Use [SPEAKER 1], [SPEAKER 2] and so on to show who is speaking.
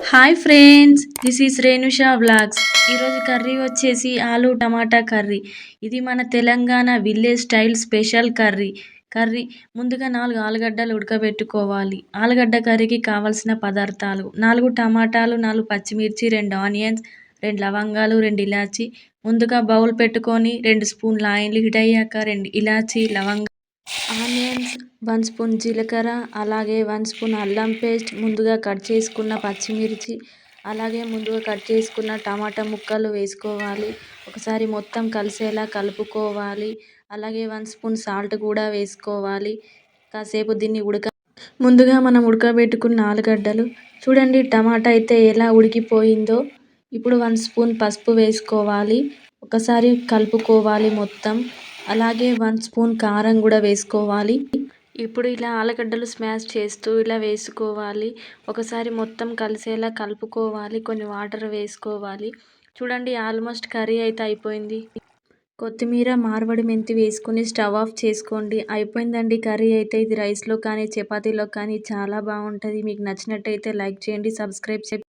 [SPEAKER 1] Hi friends, this is Renusha vlogs. ఈరోజు curry వచ్చేసి ఆలు టమాటా కర్రీ. ఇది మన Telangana village style special curry ముందుగా 4 ఆలుగడ్డలు ఉడకబెట్టుకోవాలి. ఆలుగడ్డ కర్రీకి కావాల్సిన పదార్థాలు: 4 టమాటాలు, 4 పచ్చిమిర్చి, 2 ఆనియన్స్, 2 లవంగాలు, 2 ఇలాచి. ముందుగా బౌల్ పెట్టుకొని 2 స్పూన్ల ఆయిల్ హీట్ అయ్యాక 2 ఇలాచి, లవంగా, ఆనియన్స్, 1 స్పూన్ జీలకర్ర, అలాగే 1 స్పూన్ అల్లం పేస్ట్, ముందుగా కట్ చేసుకున్న పచ్చిమిర్చి, అలాగే ముందుగా కట్ చేసుకున్న టమాటా ముక్కలు వేసుకోవాలి. ఒకసారి మొత్తం కలిసేలా కలుపుకోవాలి. అలాగే 1 స్పూన్ సాల్ట్ కూడా వేసుకోవాలి. కాసేపు దీన్ని ముందుగా మనం ఉడకబెట్టుకున్న ఆలుగడ్డలు చూడండి, టమాటా అయితే ఎలా ఉడికిపోయిందో. ఇప్పుడు 1 స్పూన్ పసుపు వేసుకోవాలి. ఒకసారి కలుపుకోవాలి మొత్తం. అలాగే 1 స్పూన్ కారం కూడా వేసుకోవాలి. ఇప్పుడు ఇలా ఆలుగడ్డలు స్మాష్ చేస్తూ ఇలా వేసుకోవాలి. ఒకసారి మొత్తం కలిసేలా కలుపుకోవాలి. కొన్ని వాటర్ వేసుకోవాలి. చూడండి, ఆల్మోస్ట్ కర్రీ అయితే అయిపోయింది. కొత్తిమీర, మార్వడి మెంతి వేసుకొని స్టవ్ ఆఫ్ చేసుకోండి. అయిపోయిందండి కర్రీ అయితే. ఇది రైస్లో కానీ చపాతీలో కానీ చాలా బాగుంటుంది. మీకు నచ్చినట్టయితే లైక్ చేయండి, సబ్స్క్రైబ్ చేయండి.